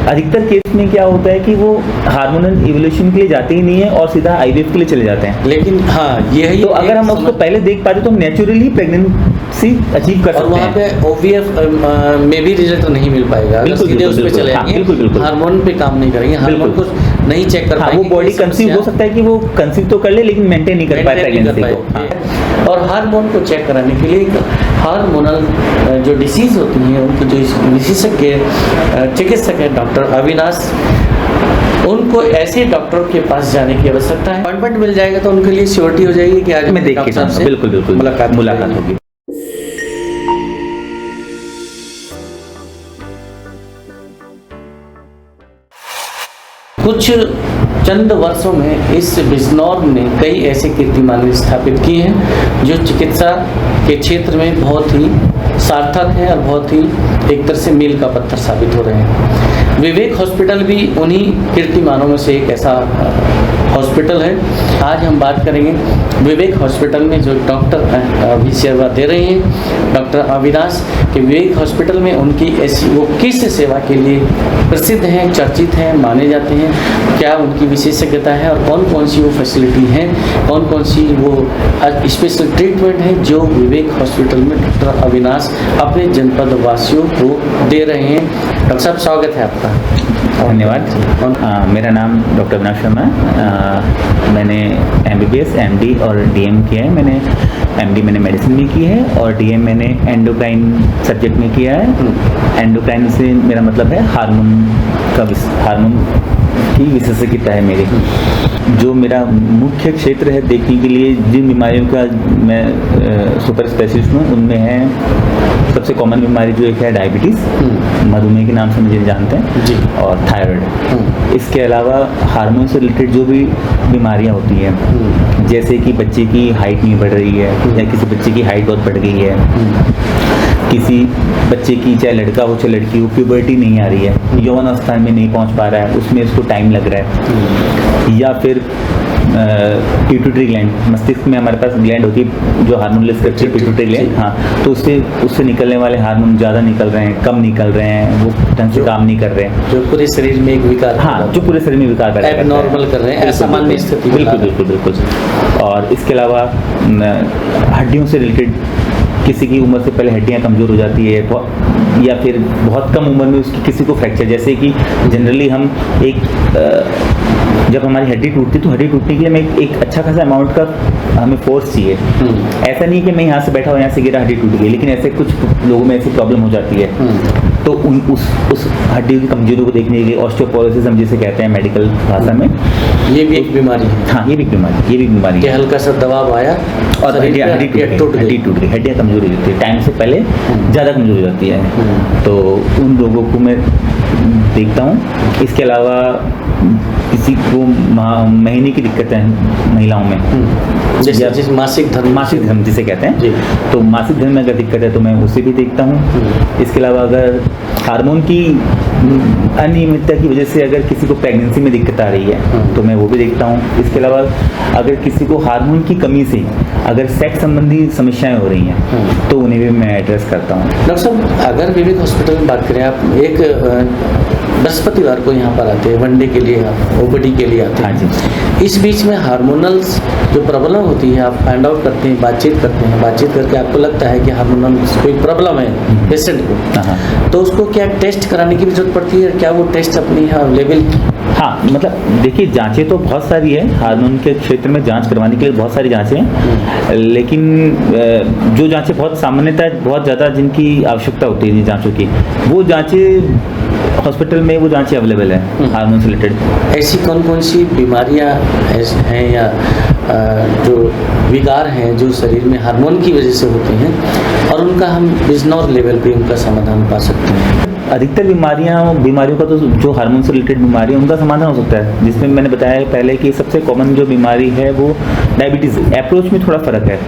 अधिकतर केस में क्या होता है कि वो हार्मोनल इवोल्यूशन के लिए जाते ही नहीं है और सीधा आईवीएफ के लिए चले जाते हैं। लेकिन हाँ यही तो अगर हम उसको पहले देख पाते तो हम नेचुरली प्रेगनेंसी अचीव कर सकते हैं। और वहाँ पे ओवीएफ में भी रिजल्ट नहीं मिल पाएगा, सीधे उस पे चले जाएंगे, हार्मोन पे काम नहीं करेंगे, हार्मोन को नहीं चेक कर पाएंगे। वो बॉडी कंसीव हो सकता है कि वो कंसीव तो कर ले लेकिन मेंटेन नहीं कर पाए प्रेगनेंसी को। और हार्मोन को चेक कराने के लिए हार्मोनल जो डिसीज होती हैं उनकी जो विशेषज्ञ चिकित्सक है डॉक्टर अविनाश, उनको ऐसे डॉक्टरों के पास जाने की आवश्यकता है। अपॉइंटमेंट मिल जाएगा तो उनके लिए श्योरिटी हो जाएगी कि आज मैं देख के साहब से बिल्कुल मुलाकात होगी। कुछ चंद वर्षों में इस बिजनौर ने कई ऐसे कीर्तिमान स्थापित किए हैं जो चिकित्सा के क्षेत्र में बहुत ही सार्थक है और बहुत ही एक तरह से मील का पत्थर साबित हो रहे हैं। विवेक हॉस्पिटल भी उन्हीं कीर्तिमानों में से एक ऐसा हॉस्पिटल है। आज हम बात करेंगे विवेक हॉस्पिटल में जो डॉक्टर अभी सेवा दे रहे हैं डॉक्टर अविनाश के विवेक हॉस्पिटल में उनकी ऐसी वो किस सेवा के लिए प्रसिद्ध हैं, चर्चित हैं, माने जाते हैं, क्या उनकी विशेषज्ञता है और कौन कौन सी वो फैसिलिटी हैं, कौन कौन सी वो स्पेशल ट्रीटमेंट है जो विवेक हॉस्पिटल में डॉक्टर अविनाश अपने जनपद वासियों को दे रहे हैं। डॉक्टर साहब स्वागत है आपका। धन्यवाद। मेरा नाम डॉक्टर अविनाश शर्मा है। मैंने MBBS MD और DM किया है। मैंने MD मैंने मेडिसिन में की है और DM मैंने एंडोक्राइन सब्जेक्ट में किया है। एंडोक्राइन से मेरा मतलब है हार्मोन की विशेषज्ञता है मेरी। जो मेरा मुख्य क्षेत्र है देखने के लिए जिन बीमारियों का मैं सुपर स्पेशलिस्ट हूँ उनमें है सबसे कॉमन बीमारी जो एक है डायबिटीज़, मधुमेह के नाम से मुझे जानते हैं जी, और थायराइड। इसके अलावा हार्मोन से रिलेटेड जो भी बीमारियां होती हैं जैसे कि बच्चे की हाइट नहीं बढ़ रही है या किसी बच्चे की हाइट बहुत बढ़ गई है, किसी बच्चे की चाहे लड़का हो चाहे लड़की हो प्यूबर्टी नहीं आ रही है, यौवन अवस्था में नहीं पहुंच पा रहा है, उसमें इसको टाइम लग रहा है, या फिर पिट्यूटरी ग्लैंड मस्तिष्क में हमारे पास ग्लैंड होती है जो हार्मोन स्ट्रक्चर पिट्यूटरी ग्लैंड, हाँ, तो उससे निकलने वाले हार्मोन ज़्यादा निकल रहे हैं, कम निकल रहे हैं, वो ढंग से काम नहीं कर रहे हैं, जो पूरे शरीर में एक विकार, हाँ, जो पूरे शरीर में विकार पैदा कर रहे हैं, एबनॉर्मल कर रहे हैं, असामान्य स्थिति। बिल्कुल। और इसके अलावा हड्डियों से रिलेटेड किसी की उम्र से पहले हड्डियां कमज़ोर हो जाती है या फिर बहुत कम उम्र में उसकी किसी को फ्रैक्चर, जैसे कि जनरली हम जब हमारी हड्डी टूटती तो हड्डी टूटने के लिए हमें एक अच्छा खासा अमाउंट का हमें फोर्स चाहिए। ऐसा नहीं कि मैं यहाँ से बैठा हूँ यहाँ से गिरा हड्डी टूट गई, लेकिन ऐसे कुछ लोगों में ऐसी प्रॉब्लम हो जाती है तो उस हड्डी की कमजोरी को देखने के लिए ऑस्टियोपोरोसिस हम जिसे कहते हैं मेडिकल भाषा में, ये भी एक बीमारी है। हाँ, ये भी बीमारी है। हल्का सा दबाव आया और हड्डी टूट गई, हड्डियाँ कमजोरी हो जाती है, टाइम से पहले ज़्यादा कमजोरी हो जाती है, तो उन लोगों को मैं देखता हूँ। इसके अलावा किसी को महीने की दिक्कत है महिलाओं में, जैसे मासिक धर्म जिसे कहते हैं, तो मासिक धर्म में अगर दिक्कत है तो मैं उसे भी देखता हूँ। इसके अलावा अगर हार्मोन की अनियमितता की वजह से अगर किसी को प्रेगनेंसी में दिक्कत आ रही है तो मैं वो भी देखता हूँ। इसके अलावा अगर किसी को हार्मोन की कमी से अगर सेक्स संबंधी समस्याएं हो रही हैं तो उन्हें भी मैं एड्रेस करता हूँ। डॉक्टर साहब, अगर विवेक हॉस्पिटल में बात करें, आप एक बृहस्पतिवार को यहाँ पर आते हैं वनडे के लिए, आप OPD के लिए आते हैं। हाँ जी। इस बीच में हार्मोनल्स जो प्रॉब्लम होती है आप फाइंड आउट करते हैं, बातचीत करके आपको लगता है कि हार्मोनल कोई प्रॉब्लम है पेशेंट को, तो उसको क्या टेस्ट कराने की भी जरूरत पड़ती है? क्या वो टेस्ट अपनी अवेलेबल? हाँ, मतलब देखिए जांचें तो बहुत सारी है, हार्मोन के क्षेत्र में जांच करवाने के लिए बहुत सारी जांचें हैं, लेकिन जो जांचें बहुत सामान्यतः बहुत ज़्यादा जिनकी आवश्यकता होती है जांचों की, वो जांचें हॉस्पिटल में वो जांचें अवेलेबल है हार्मोन से रिलेटेड। ऐसी कौन कौन सी बीमारियां हैं या जो विकार हैं जो शरीर में हार्मोन की वजह से होते हैं और उनका हम बिजनौर लेवल पे उनका समाधान पा सकते हैं? अधिकतर बीमारियों का तो जो हार्मोन से रिलेटेड बीमारी है उनका समाधान हो सकता है, जिसमें मैंने बताया पहले कि सबसे कॉमन जो बीमारी है वो डायबिटीज़। अप्रोच में थोड़ा फ़र्क है।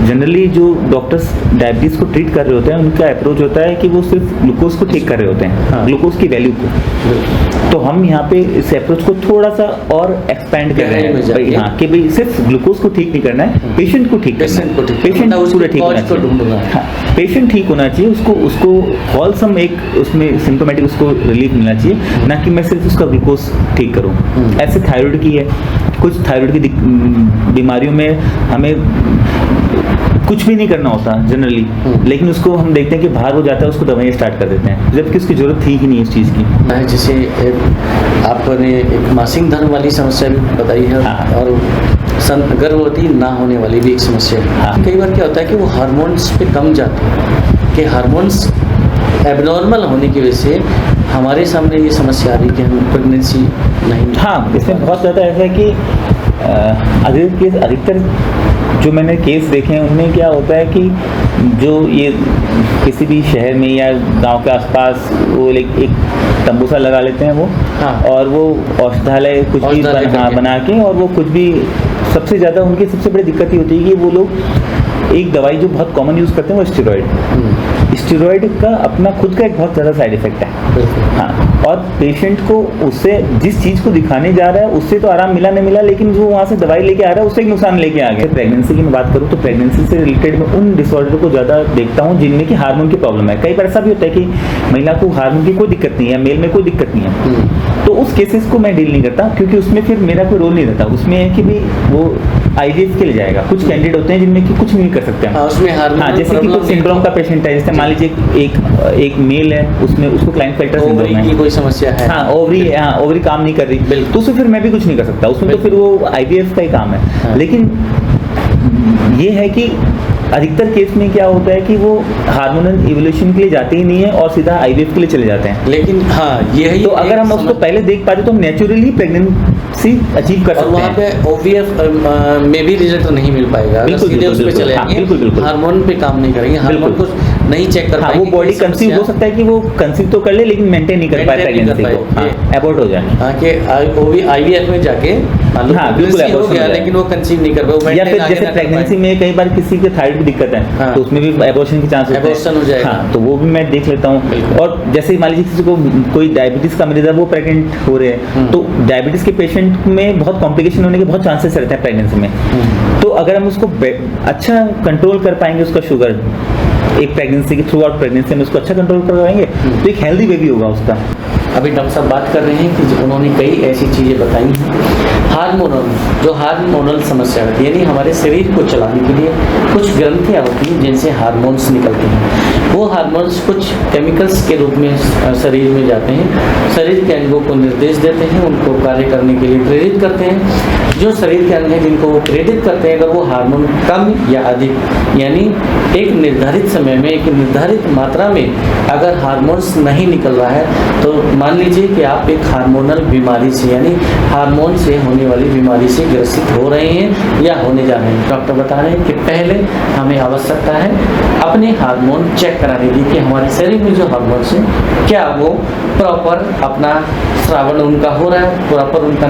जनरली जो डॉक्टर्स डायबिटीज़ को ट्रीट कर रहे होते हैं उनका अप्रोच होता है कि वो सिर्फ ग्लूकोज को ठीक कर रहे होते हैं, ग्लूकोज की वैल्यू को। तो हम यहाँ पे इस अप्रोच को थोड़ा सा और एक्सपेंड कर रहे हैं, हाँ, कि भाई सिर्फ ग्लूकोज को ठीक नहीं करना है, पेशेंट को ठीक करना है, पेशेंट पूरा ठीक होना चाहिए, हाँ, पेशेंट ठीक होना चाहिए, उसको होलसम एक उसमें सिम्टोमेटिक उसको रिलीफ मिलना चाहिए, ना कि मैं सिर्फ उसका ग्लूकोज ठीक करूँ। ऐसे थायराइड की है, कुछ थायराइड की बीमारियों में हमें कुछ भी नहीं करना होता जनरली, लेकिन उसको हम देखते हैं कि बाहर हो जाता है, उसको दवाइयाँ स्टार्ट कर देते हैं, जबकि उसकी जरूरत थी ही नहीं इस चीज़ की। जैसे आपने एक मासिक धर्म वाली समस्या भी बताई है, हाँ। और गर्भवती ना होने वाली भी एक समस्या है। हाँ। कई बार क्या होता है कि वो हार्मोन्स पे कम जाते हैं, कि हार्मोन्स एबनॉर्मल होने की वजह से हमारे सामने ये समस्या आ रही कि हम प्रेगनेंसी नहीं। हाँ, इसमें बहुत ज़्यादा ऐसा है कि अधिकतर जो मैंने केस देखे हैं उनमें क्या होता है कि जो ये किसी भी शहर में या गांव के आसपास वो एक तंबू सा लगा लेते हैं वो, हाँ। और वो औषधालय कुछ भी बना के, और वो कुछ भी, सबसे ज़्यादा उनकी सबसे बड़ी दिक्कत ये होती है कि वो लोग एक दवाई जो बहुत कॉमन यूज़ करते हैं वो स्टेरॉइड। स्टेरॉइड का अपना खुद का एक बहुत ज़्यादा साइड इफेक्ट है, हाँ, और पेशेंट को उससे जिस चीज़ को दिखाने जा रहा है उससे तो आराम मिला नहीं मिला, लेकिन जो वहाँ से दवाई लेके आ रहा है उससे एक नुकसान लेके आ गया। प्रेगनेंसी की मैं बात करूँ तो प्रेगनेंसी से रिलेटेड मैं उन डिसऑर्डर को ज़्यादा देखता हूँ जिनमें कि हार्मोन की प्रॉब्लम है। कई बार ऐसा भी होता है कि महिला को हार्मोन की कोई दिक्कत नहीं है, मेल में कोई दिक्कत नहीं है, तो उस केसेस को मैं डील नहीं करता, क्योंकि उसमें फिर मेरा कोई रोल नहीं रहता। उसमें है कि भाई वो IVF के लिए जाएगा। कुछ कैंडिडेट होते हैं जिनमें कि कुछ नहीं कर सकते हैं, उसमें हार्मोन, जैसे कि कुछ सिंड्रोम का पेशेंट है, जैसे मान लीजिए एक मेल है, उसमें उसको क्लाइनफेल्टर सिंड्रोम है, कोई समस्या है, हाँ, ओवरी काम नहीं कर रही, तो उसमें फिर मैं भी कुछ नहीं कर सकता, उसमें तो फिर वो IVF का ही काम है। लेकिन ये है कि अधिकतर केस में क्या होता है कि वो हार्मोनल इवोल्यूशन के लिए जाते ही नहीं है और सीधा IVF के लिए चले जाते हैं। लेकिन हाँ, यही तो अगर हम उसको पहले देख पाते तो हम नेचुरली प्रेगनेंसी अचीव कर सकते हैं। वहाँ पे OVF में भी रिजल्ट नहीं मिल पाएगा, सीधे उस पे चले जाएंगे, हार्मोन पे काम नहीं करेंगे, हार्मोन को नहीं चेक कर पाएंगे। वो बॉडी कंसीव हो सकता है कि वो कंसीव तो कर ले, लेकिन मेंटेन नहीं कर पाए प्रेगनेंसी को, एबॉर्ट हो जाए। हाँ, कि IVF में जाके बिल्कुल हो गया, लेकिन वो कंसीव नहीं कर पाए, या फिर जैसे प्रेगनेंसी में कई बार किसी के थायराइड की दिक्कत है, तो उसमें भी एबॉर्शन की चांस हो जाएगा, हाँ, तो वो भी मैं देख लेता हूँ। और जैसे मान लीजिए किसी को कोई डायबिटीज का मरीज है, वो प्रेग्नेंट हो रहे हैं, तो डायबिटीज के पेशेंट में बहुत कॉम्प्लिकेशन होने के बहुत चांसेस रहते हैं प्रेगनेंसी में। तो अगर हम उसको अच्छा कंट्रोल कर पाएंगे, उसका शुगर एक प्रेगनेंसी की थ्रू आउट प्रेगनेंसी में उसको अच्छा कंट्रोल कर पाएंगे, तो एक हेल्दी बेबी होगा उसका। अभी डॉक्टर साहब बात कर रहे हैं कि उन्होंने कई ऐसी चीज़ें बताई हैं, हार्मोनल समस्या होती है, यानी हमारे शरीर को चलाने के लिए कुछ ग्रंथियाँ होती हैं जिनसे हार्मोन्स निकलते हैं। वो हार्मोन्स कुछ केमिकल्स के रूप में शरीर में जाते हैं, शरीर के अंगों को निर्देश देते हैं, उनको कार्य करने के लिए प्रेरित करते हैं। जो शरीर के अंग हैं जिनको वो प्रेरित करते हैं, अगर वो हार्मोन कम या अधिक, यानी एक निर्धारित समय में एक निर्धारित मात्रा में अगर हार्मोन्स नहीं निकल रहा है, तो मान लीजिए कि आप एक हार्मोनल बीमारी से, यानी हार्मोन से होने वाली बीमारी से ग्रसित हो रहे हैं या होने जा रहे हैं। डॉक्टर बता रहे हैं कि पहले हमें आवश्यकता है अपने हार्मोन चेक कराने की, कि हमारे शरीर में जो हार्मोन्स हैं क्या वो प्रॉपर अपना श्रावण उनका हो रहा है, प्रॉपर उनका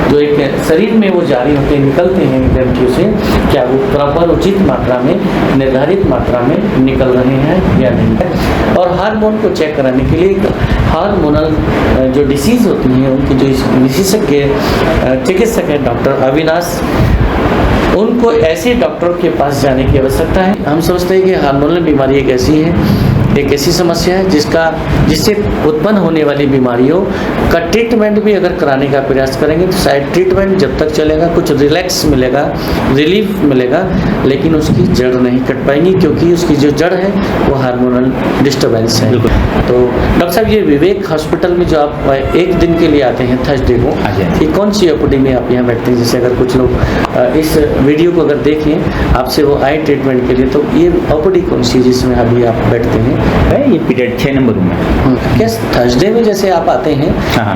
जो एक शरीर में वो जारी होते निकलते हैं ग्रंथियों से, क्या वो प्रॉपर उचित मात्रा में, निर्धारित मात्रा में निकल रहे हैं या नहीं। और हार्मोन को चेक कराने के लिए हार्मोनल जो डिसीज़ होती हैं, उनकी जो विशेषज्ञ चिकित्सक हैं डॉक्टर अविनाश, उनको ऐसे डॉक्टर के पास जाने की आवश्यकता है। हम समझते हैं कि हार्मोनल बीमारी एक ऐसी समस्या है जिससे उत्पन्न होने वाली बीमारियों का ट्रीटमेंट भी अगर कराने का प्रयास करेंगे तो शायद ट्रीटमेंट जब तक चलेगा कुछ रिलैक्स मिलेगा, रिलीफ मिलेगा, लेकिन उसकी जड़ नहीं कट पाएंगी, क्योंकि उसकी जो जड़ है वो हार्मोनल डिस्टर्बेंस है। तो डॉक्टर साहब, ये विवेक हॉस्पिटल में जो आप एक दिन के लिए आते हैं थर्सडे को, ये कौन सी OPD में आप यहाँ बैठते हैं? जैसे अगर कुछ लोग इस वीडियो को अगर देखें आपसे वो आए ट्रीटमेंट के लिए, तो ये OPD कौन सी जिसमें अभी आप बैठते हैं? ये पीरियड 6 नंबर रूम में। क्या थर्सडे में जैसे आप आते हैं,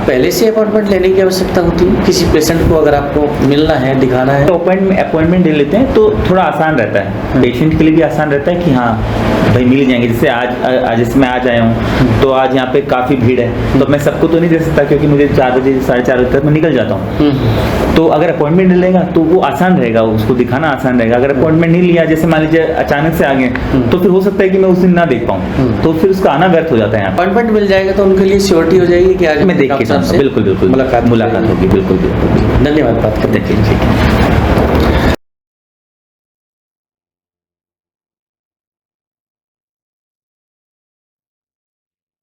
पहले से अपॉइंटमेंट लेने की आवश्यकता होती है? किसी पेशेंट को अगर आपको मिलना है, दिखाना है, तो अपॉइंटमेंट ले लेते हैं तो थोड़ा आसान रहता है, पेशेंट के लिए भी आसान रहता है कि हाँ भाई मिल जाएंगे। जैसे आज जैसे मैं आज आया हूँ तो आज यहाँ पे काफ़ी भीड़ है, तो मैं सबको तो नहीं दे सकता क्योंकि मुझे 4 बजे 4:30 बजे तक मैं निकल जाता हूँ। तो अगर अपॉइंटमेंट लेगा तो वो आसान रहेगा, उसको दिखाना आसान रहेगा। अगर अपॉइंटमेंट नहीं लिया, जैसे मान लीजिए अचानक से आ गए, तो फिर हो सकता है कि मैं उस दिन ना देख पाऊँ, तो फिर उसका आना व्यर्थ हो जाता है। यहाँ अपॉइंटमेंट मिल जाएगा तो उनके लिए श्योरिटी हो जाएगी कि आज मैं देख के डॉक्टर साहब से बिल्कुल मुलाकात होगी, बिल्कुल। धन्यवाद बात करने के लिए। ठीक है।